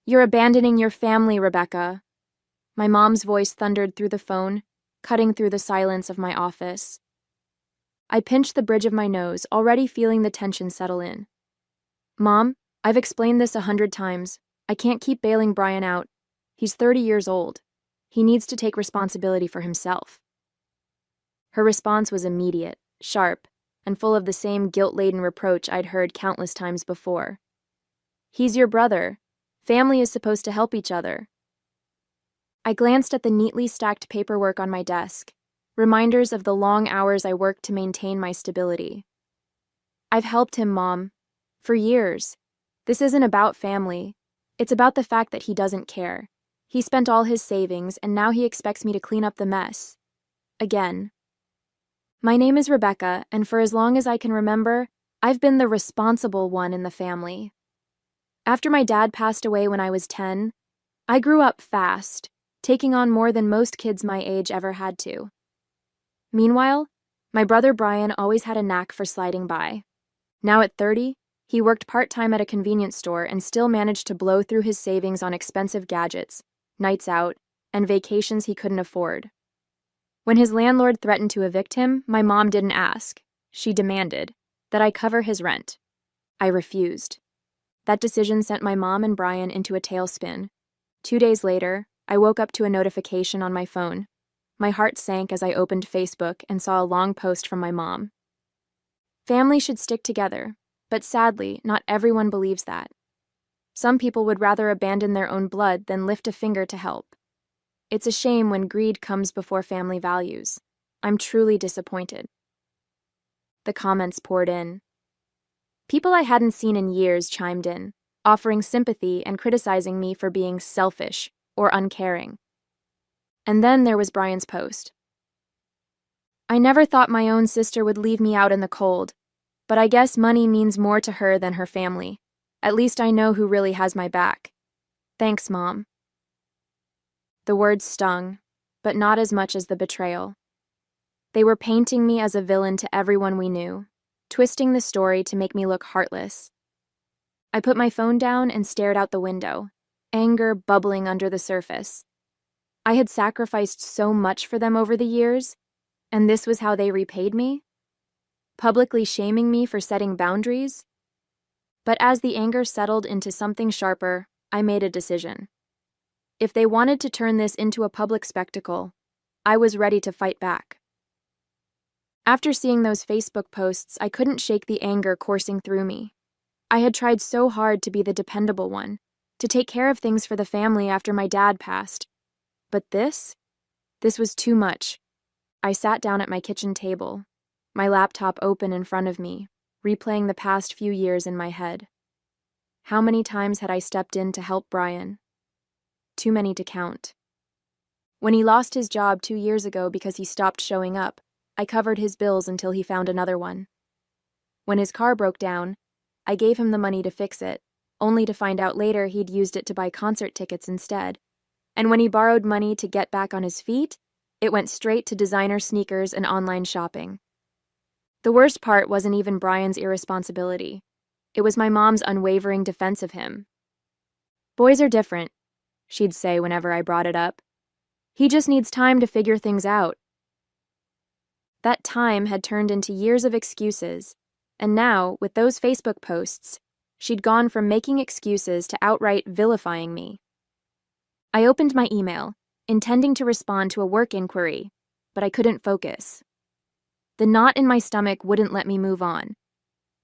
"You're abandoning your family, Rebecca." My mom's voice thundered through the phone, cutting through the silence of my office. I pinched the bridge of my nose, already feeling the tension settle in. "Mom, I've explained this 100 times. I can't keep bailing Brian out. He's 30 years old. He needs to take responsibility for himself." Her response was immediate, sharp, and full of the same guilt-laden reproach I'd heard countless times before. "He's your brother. Family is supposed to help each other." I glanced at the neatly stacked paperwork on my desk, reminders of the long hours I worked to maintain my stability. "I've helped him, Mom. For years. This isn't about family. It's about the fact that he doesn't care. He spent all his savings, and now he expects me to clean up the mess. Again. My name is Rebecca, and for as long as I can remember, I've been the responsible one in the family. After my dad passed away when I was 10, I grew up fast, taking on more than most kids my age ever had to. Meanwhile, my brother Brian always had a knack for sliding by. Now at 30, he worked part-time at a convenience store and still managed to blow through his savings on expensive gadgets, nights out, and vacations he couldn't afford. When his landlord threatened to evict him, my mom didn't ask. She demanded that I cover his rent. I refused. That decision sent my mom and Brian into a tailspin. 2 days later, I woke up to a notification on my phone. My heart sank as I opened Facebook and saw a long post from my mom. "Family should stick together, but sadly, not everyone believes that. Some people would rather abandon their own blood than lift a finger to help. It's a shame when greed comes before family values. I'm truly disappointed." The comments poured in. People I hadn't seen in years chimed in, offering sympathy and criticizing me for being selfish or uncaring. And then there was Brian's post. "I never thought my own sister would leave me out in the cold, but I guess money means more to her than her family. At least I know who really has my back. Thanks, Mom." The words stung, but not as much as the betrayal. They were painting me as a villain to everyone we knew, twisting the story to make me look heartless. I put my phone down and stared out the window, anger bubbling under the surface. I had sacrificed so much for them over the years, and this was how they repaid me? Publicly shaming me for setting boundaries? But as the anger settled into something sharper, I made a decision. If they wanted to turn this into a public spectacle, I was ready to fight back. After seeing those Facebook posts, I couldn't shake the anger coursing through me. I had tried so hard to be the dependable one, to take care of things for the family after my dad passed. But this was too much. I sat down at my kitchen table, my laptop open in front of me, replaying the past few years in my head. How many times had I stepped in to help Brian? Too many to count. When he lost his job 2 years ago because he stopped showing up, I covered his bills until he found another one. When his car broke down, I gave him the money to fix it, only to find out later he'd used it to buy concert tickets instead. And when he borrowed money to get back on his feet, it went straight to designer sneakers and online shopping. The worst part wasn't even Brian's irresponsibility. It was my mom's unwavering defense of him. "Boys are different," she'd say whenever I brought it up. "He just needs time to figure things out." That time had turned into years of excuses, and now, with those Facebook posts, she'd gone from making excuses to outright vilifying me. I opened my email, intending to respond to a work inquiry, but I couldn't focus. The knot in my stomach wouldn't let me move on.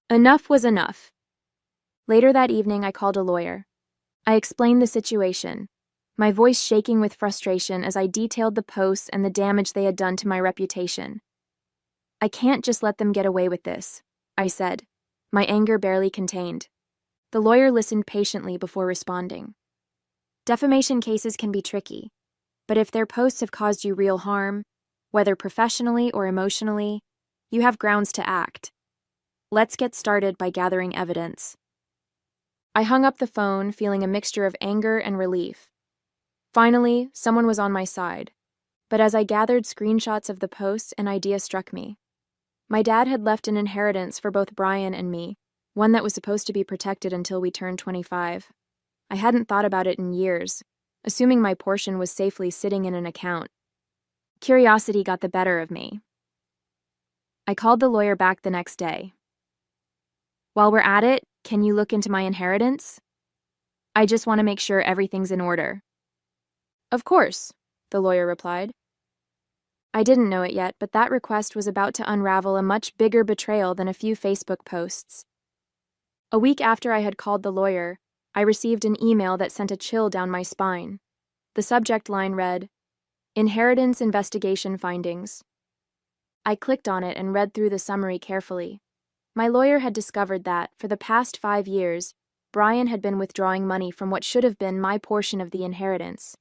Enough was enough. Later that evening, I called a lawyer. I explained the situation, my voice shaking with frustration as I detailed the posts and the damage they had done to my reputation. "I can't just let them get away with this," I said, my anger barely contained. The lawyer listened patiently before responding. "Defamation cases can be tricky, but if their posts have caused you real harm, whether professionally or emotionally, you have grounds to act. Let's get started by gathering evidence." I hung up the phone, feeling a mixture of anger and relief. Finally, someone was on my side, but as I gathered screenshots of the posts, an idea struck me. My dad had left an inheritance for both Brian and me, one that was supposed to be protected until we turned 25. I hadn't thought about it in years, assuming my portion was safely sitting in an account. Curiosity got the better of me. I called the lawyer back the next day. While we're at it, can you look into my inheritance? I just want to make sure everything's in order. Of course, the lawyer replied. I didn't know it yet, but that request was about to unravel a much bigger betrayal than a few Facebook posts. A week after I had called the lawyer, I received an email that sent a chill down my spine. The subject line read, "Inheritance Investigation Findings." I clicked on it and read through the summary carefully. My lawyer had discovered that, for the past 5 years, Brian had been withdrawing money from what should have been my portion of the inheritance.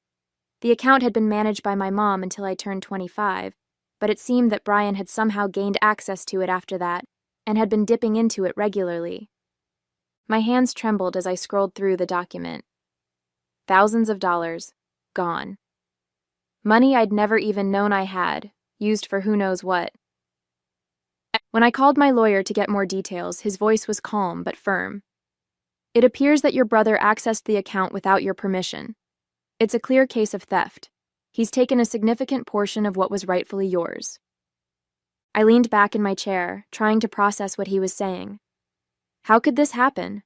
The account had been managed by my mom until I turned 25, but it seemed that Brian had somehow gained access to it after that and had been dipping into it regularly. My hands trembled as I scrolled through the document. Thousands of dollars, gone. Money I'd never even known I had, used for who knows what. When I called my lawyer to get more details, his voice was calm but firm. It appears that your brother accessed the account without your permission. It's a clear case of theft. He's taken a significant portion of what was rightfully yours. I leaned back in my chair, trying to process what he was saying. How could this happen?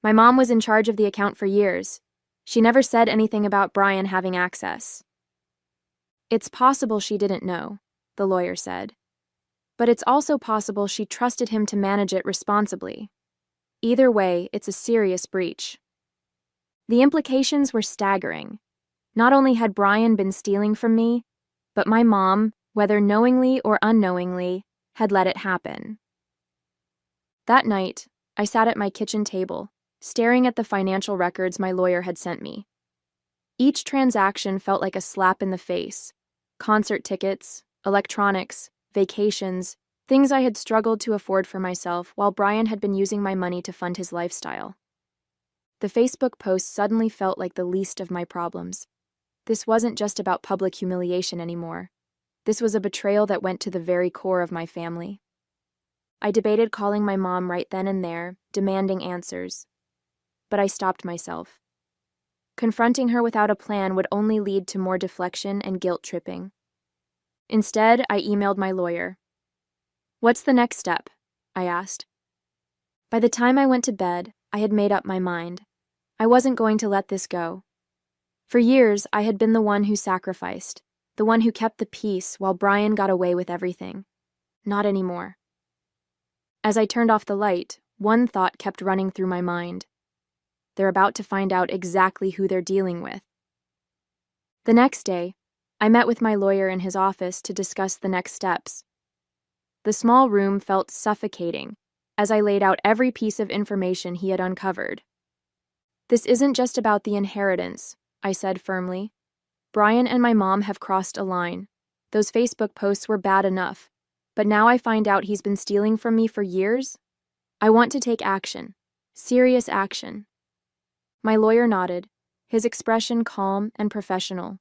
My mom was in charge of the account for years. She never said anything about Brian having access. It's possible she didn't know, the lawyer said. But it's also possible she trusted him to manage it responsibly. Either way, it's a serious breach. The implications were staggering. Not only had Brian been stealing from me, but my mom, whether knowingly or unknowingly, had let it happen. That night, I sat at my kitchen table, staring at the financial records my lawyer had sent me. Each transaction felt like a slap in the face. Concert tickets, electronics, vacations, things I had struggled to afford for myself while Brian had been using my money to fund his lifestyle. The Facebook post suddenly felt like the least of my problems. This wasn't just about public humiliation anymore. This was a betrayal that went to the very core of my family. I debated calling my mom right then and there, demanding answers. But I stopped myself. Confronting her without a plan would only lead to more deflection and guilt-tripping. Instead, I emailed my lawyer. "What's the next step?" I asked. By the time I went to bed, I had made up my mind. I wasn't going to let this go. For years, I had been the one who sacrificed, the one who kept the peace while Brian got away with everything. Not anymore. As I turned off the light, one thought kept running through my mind. They're about to find out exactly who they're dealing with. The next day, I met with my lawyer in his office to discuss the next steps. The small room felt suffocating as I laid out every piece of information he had uncovered. "This isn't just about the inheritance," I said firmly. "Brian and my mom have crossed a line. Those Facebook posts were bad enough, but now I find out he's been stealing from me for years. I want to take action, serious action." My lawyer nodded, his expression calm and professional.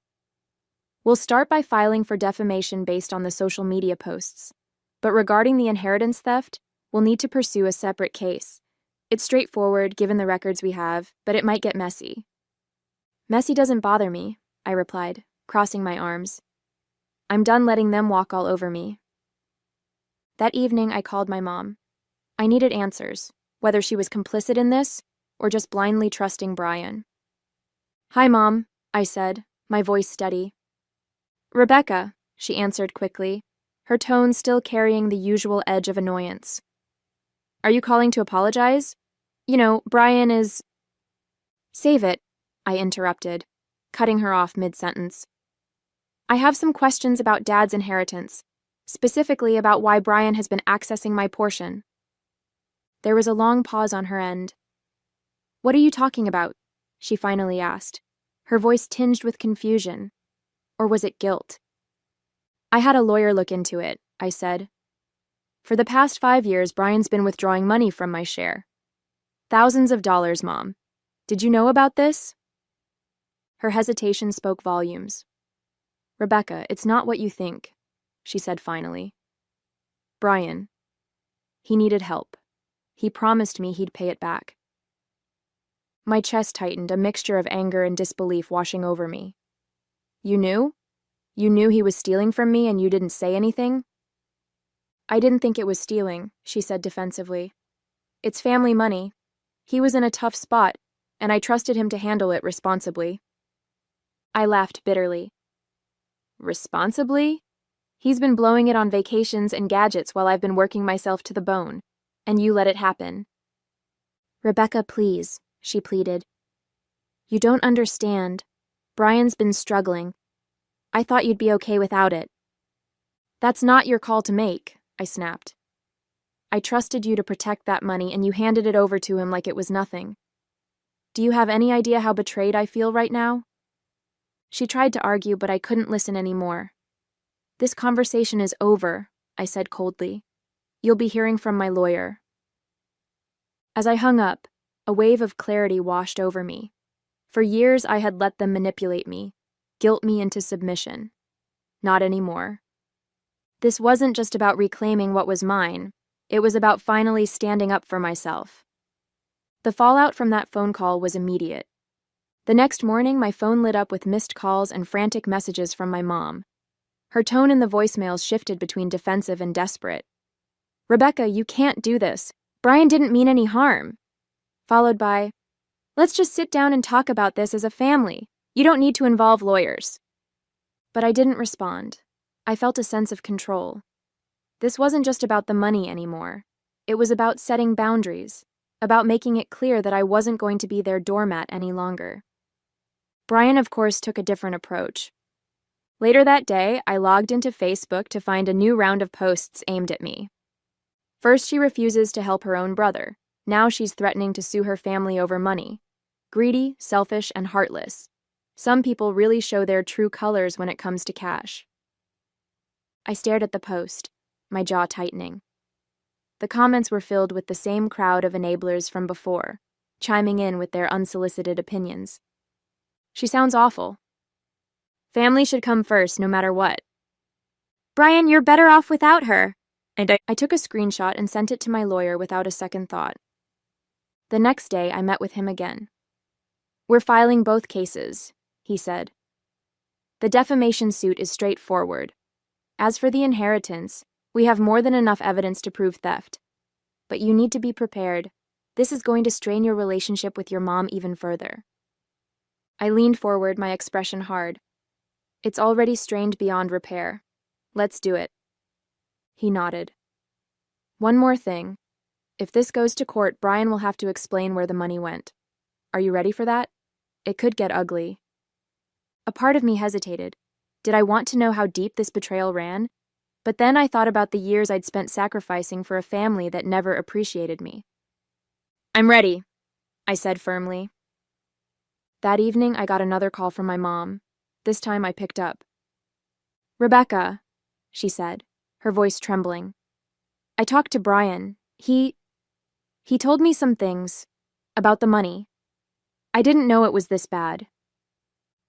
"We'll start by filing for defamation based on the social media posts. But regarding the inheritance theft, we'll need to pursue a separate case. It's straightforward given the records we have, but it might get messy." "Messy doesn't bother me," I replied, crossing my arms. "I'm done letting them walk all over me." That evening, I called my mom. I needed answers, whether she was complicit in this or just blindly trusting Brian. "Hi, Mom," I said, my voice steady. "Rebecca," she answered quickly, her tone still carrying the usual edge of annoyance. "Are you calling to apologize? Brian is—" "Save it," I interrupted, cutting her off mid-sentence. "I have some questions about Dad's inheritance, specifically about why Brian has been accessing my portion." There was a long pause on her end. "What are you talking about?" she finally asked, her voice tinged with confusion. Or was it guilt? "I had a lawyer look into it," I said. "For the past 5 years, Brian's been withdrawing money from my share. Thousands of dollars, Mom. Did you know about this?" Her hesitation spoke volumes. "Rebecca, it's not what you think," she said finally. "Brian. He needed help. He promised me he'd pay it back." My chest tightened, a mixture of anger and disbelief washing over me. You knew? You knew he was stealing from me and you didn't say anything? I didn't think it was stealing, she said defensively. It's family money. He was in a tough spot, and I trusted him to handle it responsibly. I laughed bitterly. Responsibly? He's been blowing it on vacations and gadgets while I've been working myself to the bone, and you let it happen. Rebecca, please, she pleaded. You don't understand. Brian's been struggling. I thought you'd be okay without it. That's not your call to make, I snapped. I trusted you to protect that money and you handed it over to him like it was nothing. Do you have any idea how betrayed I feel right now? She tried to argue, but I couldn't listen anymore. This conversation is over, I said coldly. You'll be hearing from my lawyer. As I hung up, a wave of clarity washed over me. For years I had let them manipulate me, guilt me into submission. Not anymore. This wasn't just about reclaiming what was mine. It was about finally standing up for myself. The fallout from that phone call was immediate. The next morning, my phone lit up with missed calls and frantic messages from my mom. Her tone in the voicemails shifted between defensive and desperate. Rebecca, you can't do this. Brian didn't mean any harm. Followed by, let's just sit down and talk about this as a family. You don't need to involve lawyers. But I didn't respond. I felt a sense of control. This wasn't just about the money anymore. It was about setting boundaries, about making it clear that I wasn't going to be their doormat any longer. Brian, of course, took a different approach. Later that day, I logged into Facebook to find a new round of posts aimed at me. First, she refuses to help her own brother. Now she's threatening to sue her family over money. Greedy, selfish, and heartless. Some people really show their true colors when it comes to cash. I stared at the post, my jaw tightening. The comments were filled with the same crowd of enablers from before, chiming in with their unsolicited opinions. She sounds awful. Family should come first, no matter what. Brian, you're better off without her. And I took a screenshot and sent it to my lawyer without a second thought. The next day, I met with him again. We're filing both cases, he said. The defamation suit is straightforward. As for the inheritance, we have more than enough evidence to prove theft. But you need to be prepared. This is going to strain your relationship with your mom even further. I leaned forward, my expression hard. It's already strained beyond repair. Let's do it. He nodded. One more thing. If this goes to court, Brian will have to explain where the money went. Are you ready for that? It could get ugly. A part of me hesitated. Did I want to know how deep this betrayal ran? But then I thought about the years I'd spent sacrificing for a family that never appreciated me. I'm ready, I said firmly. That evening, I got another call from my mom. This time I picked up. Rebecca, she said, her voice trembling. I talked to Brian. He told me some things about the money. I didn't know it was this bad.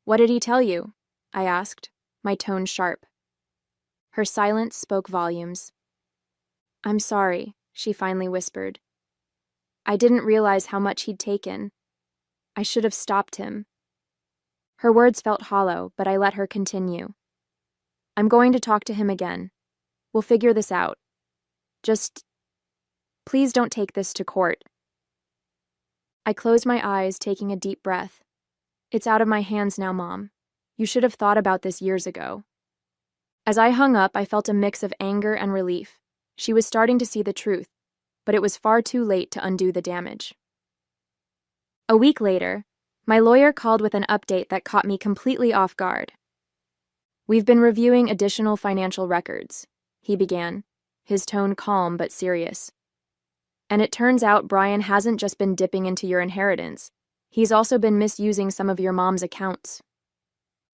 What did he tell you? I asked, my tone sharp. Her silence spoke volumes. I'm sorry, she finally whispered. I didn't realize how much he'd taken. I should have stopped him. Her words felt hollow, but I let her continue. I'm going to talk to him again. We'll figure this out. Just, please don't take this to court. I closed my eyes, taking a deep breath. It's out of my hands now, Mom. You should have thought about this years ago. As I hung up, I felt a mix of anger and relief. She was starting to see the truth, but it was far too late to undo the damage. A week later, my lawyer called with an update that caught me completely off guard. We've been reviewing additional financial records, he began, his tone calm but serious. And it turns out Brian hasn't just been dipping into your inheritance. He's also been misusing some of your mom's accounts.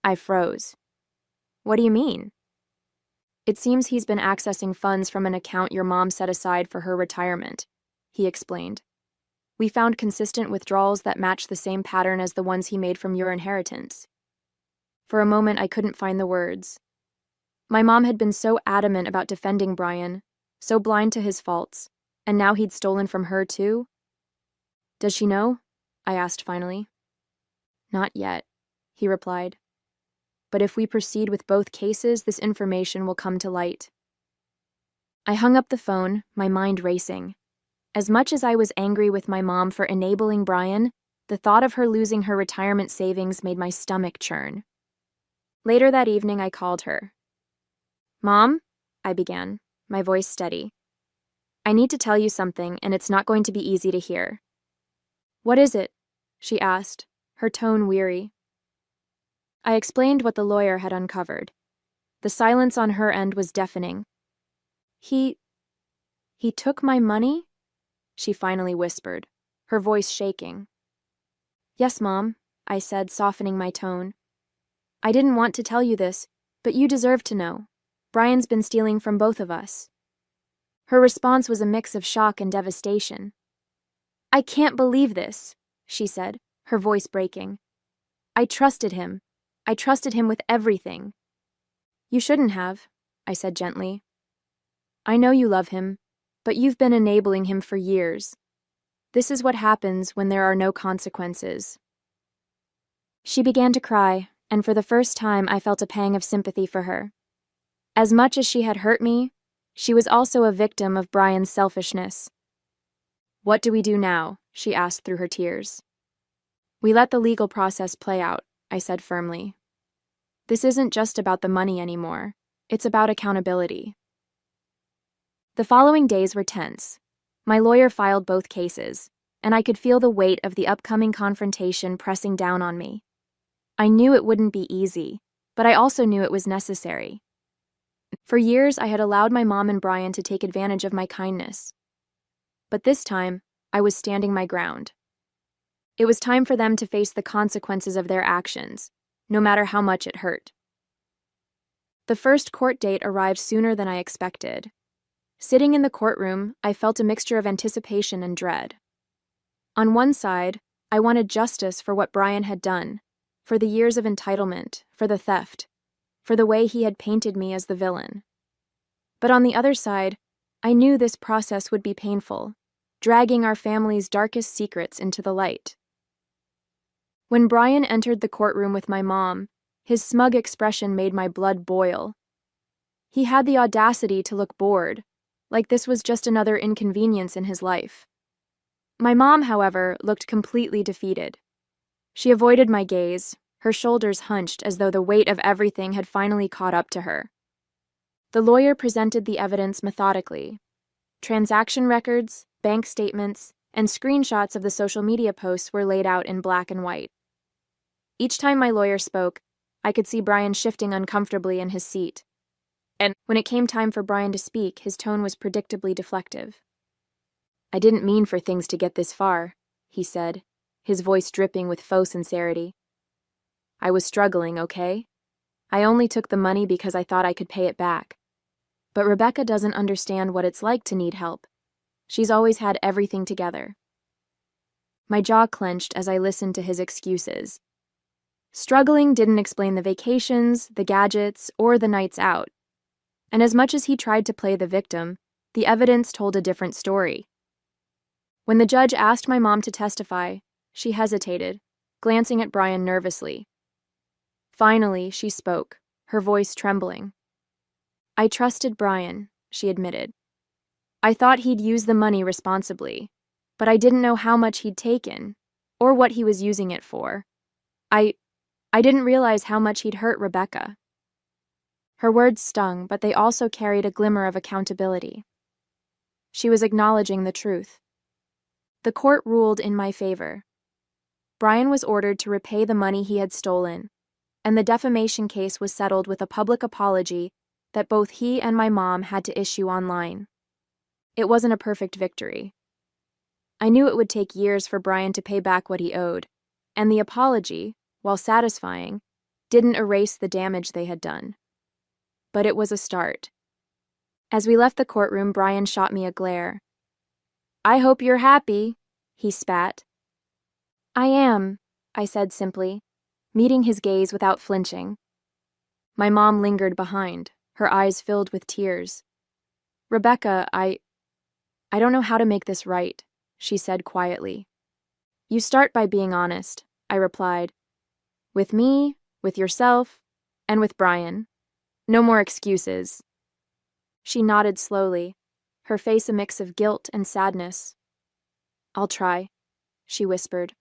I froze. What do you mean? It seems he's been accessing funds from an account your mom set aside for her retirement, he explained. We found consistent withdrawals that matched the same pattern as the ones he made from your inheritance. For a moment, I couldn't find the words. My mom had been so adamant about defending Brian, so blind to his faults, and now he'd stolen from her too? Does she know? I asked finally. Not yet, he replied. But if we proceed with both cases, this information will come to light. I hung up the phone, my mind racing. As much as I was angry with my mom for enabling Brian, the thought of her losing her retirement savings made my stomach churn. Later that evening, I called her. Mom, I began, my voice steady. I need to tell you something, and it's not going to be easy to hear. What is it? She asked, her tone weary. I explained what the lawyer had uncovered. The silence on her end was deafening. He took my money? She finally whispered, her voice shaking. Yes, Mom, I said, softening my tone. I didn't want to tell you this, but you deserve to know. Brian's been stealing from both of us. Her response was a mix of shock and devastation. I can't believe this, she said, her voice breaking. I trusted him. I trusted him with everything. You shouldn't have, I said gently. I know you love him, but you've been enabling him for years. This is what happens when there are no consequences. She began to cry, and for the first time I felt a pang of sympathy for her. As much as she had hurt me, she was also a victim of Brian's selfishness. What do we do now? She asked through her tears. We let the legal process play out, I said firmly. This isn't just about the money anymore. It's about accountability. The following days were tense. My lawyer filed both cases, and I could feel the weight of the upcoming confrontation pressing down on me. I knew it wouldn't be easy, but I also knew it was necessary. For years, I had allowed my mom and Brian to take advantage of my kindness. But this time, I was standing my ground. It was time for them to face the consequences of their actions, no matter how much it hurt. The first court date arrived sooner than I expected. Sitting in the courtroom, I felt a mixture of anticipation and dread. On one side, I wanted justice for what Brian had done, for the years of entitlement, for the theft, for the way he had painted me as the villain. But on the other side, I knew this process would be painful, dragging our family's darkest secrets into the light. When Brian entered the courtroom with my mom, his smug expression made my blood boil. He had the audacity to look bored, like this was just another inconvenience in his life. My mom, however, looked completely defeated. She avoided my gaze, her shoulders hunched as though the weight of everything had finally caught up to her. The lawyer presented the evidence methodically. Transaction records, bank statements, and screenshots of the social media posts were laid out in black and white. Each time my lawyer spoke, I could see Brian shifting uncomfortably in his seat. And when it came time for Brian to speak, his tone was predictably deflective. I didn't mean for things to get this far, he said, his voice dripping with faux sincerity. I was struggling, okay? I only took the money because I thought I could pay it back. But Rebecca doesn't understand what it's like to need help. She's always had everything together. My jaw clenched as I listened to his excuses. Struggling didn't explain the vacations, the gadgets, or the nights out. And as much as he tried to play the victim, the evidence told a different story. When the judge asked my mom to testify, she hesitated, glancing at Brian nervously. Finally, she spoke, her voice trembling. I trusted Brian, she admitted. I thought he'd use the money responsibly, but I didn't know how much he'd taken, or what he was using it for. I didn't realize how much he'd hurt Rebecca. Her words stung, but they also carried a glimmer of accountability. She was acknowledging the truth. The court ruled in my favor. Brian was ordered to repay the money he had stolen, and the defamation case was settled with a public apology that both he and my mom had to issue online. It wasn't a perfect victory. I knew it would take years for Brian to pay back what he owed, and the apology, while satisfying, didn't erase the damage they had done. But it was a start. As we left the courtroom, Brian shot me a glare. I hope you're happy, he spat. I am, I said simply, meeting his gaze without flinching. My mom lingered behind, her eyes filled with tears. Rebecca, I don't know how to make this right, she said quietly. You start by being honest, I replied. With me, with yourself, and with Brian. No more excuses. She nodded slowly, her face a mix of guilt and sadness. I'll try, she whispered.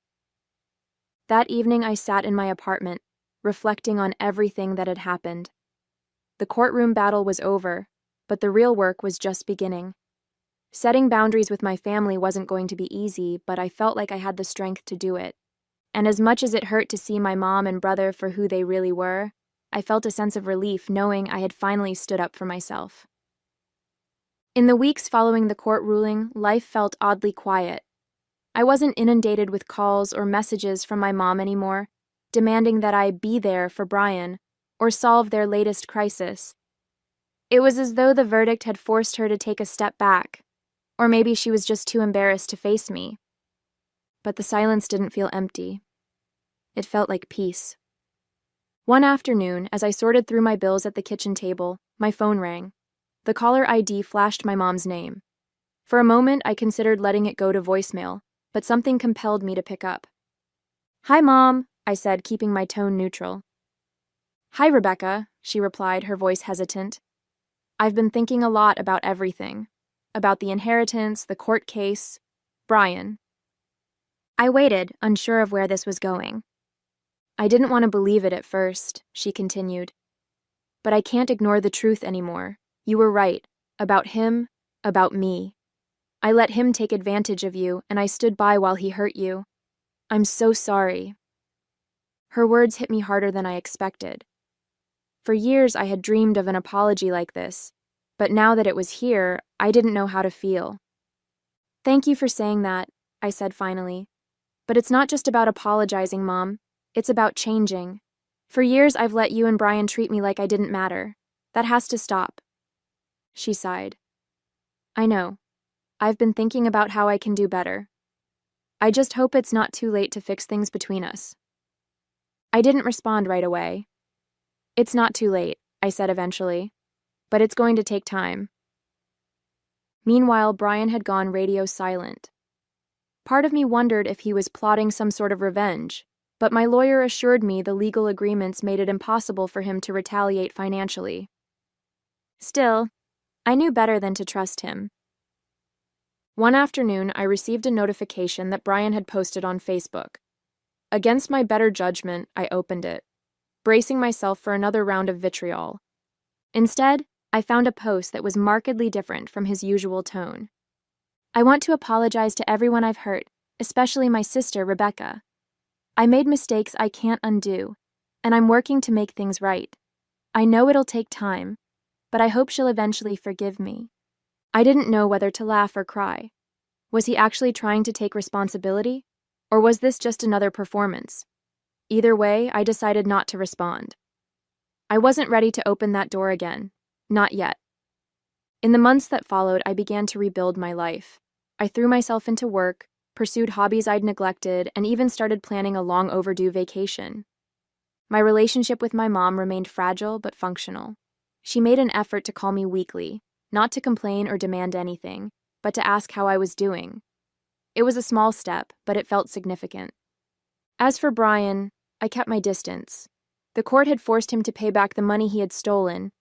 That evening I sat in my apartment, reflecting on everything that had happened. The courtroom battle was over, but the real work was just beginning. Setting boundaries with my family wasn't going to be easy, but I felt like I had the strength to do it. And as much as it hurt to see my mom and brother for who they really were, I felt a sense of relief knowing I had finally stood up for myself. In the weeks following the court ruling, life felt oddly quiet. I wasn't inundated with calls or messages from my mom anymore, demanding that I be there for Brian or solve their latest crisis. It was as though the verdict had forced her to take a step back, or maybe she was just too embarrassed to face me. But the silence didn't feel empty. It felt like peace. One afternoon, as I sorted through my bills at the kitchen table, my phone rang. The caller ID flashed my mom's name. For a moment, I considered letting it go to voicemail, but something compelled me to pick up. Hi, Mom, I said, keeping my tone neutral. Hi, Rebecca, she replied, her voice hesitant. I've been thinking a lot about everything. About the inheritance, the court case, Brian. I waited, unsure of where this was going. I didn't want to believe it at first, she continued. But I can't ignore the truth anymore. You were right. About him, about me. I let him take advantage of you, and I stood by while he hurt you. I'm so sorry. Her words hit me harder than I expected. For years I had dreamed of an apology like this, but now that it was here, I didn't know how to feel. Thank you for saying that, I said finally. But it's not just about apologizing, Mom. It's about changing. For years I've let you and Brian treat me like I didn't matter. That has to stop. She sighed. I know. I've been thinking about how I can do better. I just hope it's not too late to fix things between us. I didn't respond right away. It's not too late, I said eventually, but it's going to take time. Meanwhile, Brian had gone radio silent. Part of me wondered if he was plotting some sort of revenge, but my lawyer assured me the legal agreements made it impossible for him to retaliate financially. Still, I knew better than to trust him. One afternoon, I received a notification that Brian had posted on Facebook. Against my better judgment, I opened it, bracing myself for another round of vitriol. Instead, I found a post that was markedly different from his usual tone. I want to apologize to everyone I've hurt, especially my sister, Rebecca. I made mistakes I can't undo, and I'm working to make things right. I know it'll take time, but I hope she'll eventually forgive me. I didn't know whether to laugh or cry. Was he actually trying to take responsibility, or was this just another performance? Either way, I decided not to respond. I wasn't ready to open that door again. Not yet. In the months that followed, I began to rebuild my life. I threw myself into work, pursued hobbies I'd neglected, and even started planning a long overdue vacation. My relationship with my mom remained fragile but functional. She made an effort to call me weekly, not to complain or demand anything, but to ask how I was doing. It was a small step, but it felt significant. As for Brian, I kept my distance. The court had forced him to pay back the money he had stolen,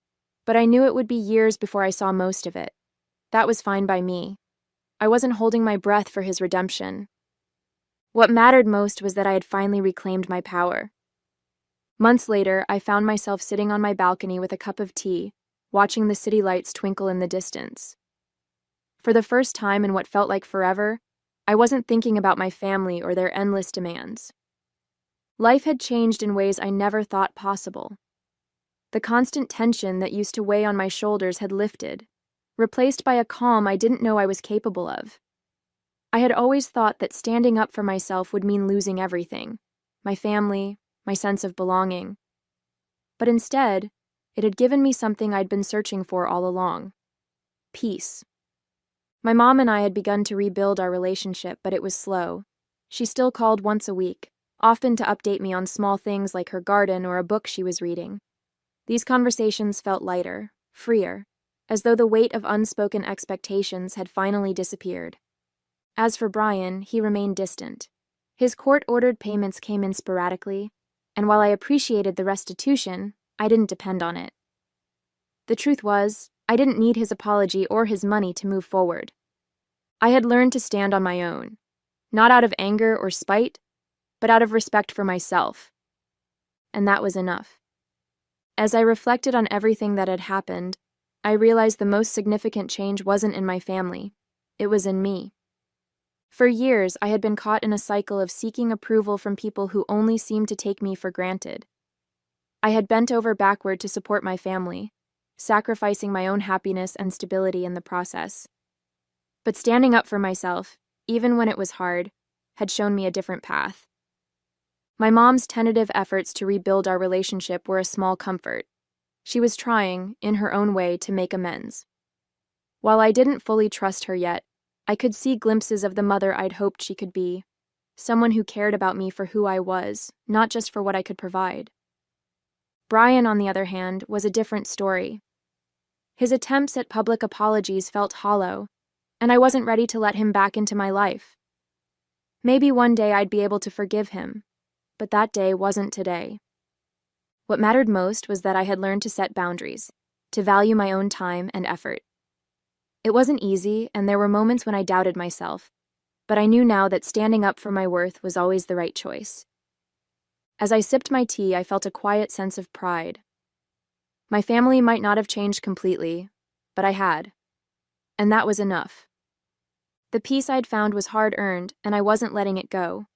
but I knew it would be years before I saw most of it. That was fine by me. I wasn't holding my breath for his redemption. What mattered most was that I had finally reclaimed my power. Months later, I found myself sitting on my balcony with a cup of tea, watching the city lights twinkle in the distance. For the first time in what felt like forever, I wasn't thinking about my family or their endless demands. Life had changed in ways I never thought possible. The constant tension that used to weigh on my shoulders had lifted, replaced by a calm I didn't know I was capable of. I had always thought that standing up for myself would mean losing everything, my family, my sense of belonging. But instead, it had given me something I'd been searching for all along: peace. My mom and I had begun to rebuild our relationship, but it was slow. She still called once a week, often to update me on small things like her garden or a book she was reading. These conversations felt lighter, freer, as though the weight of unspoken expectations had finally disappeared. As for Brian, he remained distant. His court-ordered payments came in sporadically, and while I appreciated the restitution, I didn't depend on it. The truth was, I didn't need his apology or his money to move forward. I had learned to stand on my own, not out of anger or spite, but out of respect for myself. And that was enough. As I reflected on everything that had happened, I realized the most significant change wasn't in my family, it was in me. For years, I had been caught in a cycle of seeking approval from people who only seemed to take me for granted. I had bent over backward to support my family, sacrificing my own happiness and stability in the process. But standing up for myself, even when it was hard, had shown me a different path. My mom's tentative efforts to rebuild our relationship were a small comfort. She was trying, in her own way, to make amends. While I didn't fully trust her yet, I could see glimpses of the mother I'd hoped she could be, someone who cared about me for who I was, not just for what I could provide. Brian, on the other hand, was a different story. His attempts at public apologies felt hollow, and I wasn't ready to let him back into my life. Maybe one day I'd be able to forgive him, but that day wasn't today. What mattered most was that I had learned to set boundaries, to value my own time and effort. It wasn't easy, and there were moments when I doubted myself, but I knew now that standing up for my worth was always the right choice. As I sipped my tea, I felt a quiet sense of pride. My family might not have changed completely, but I had. And that was enough. The peace I'd found was hard-earned, and I wasn't letting it go.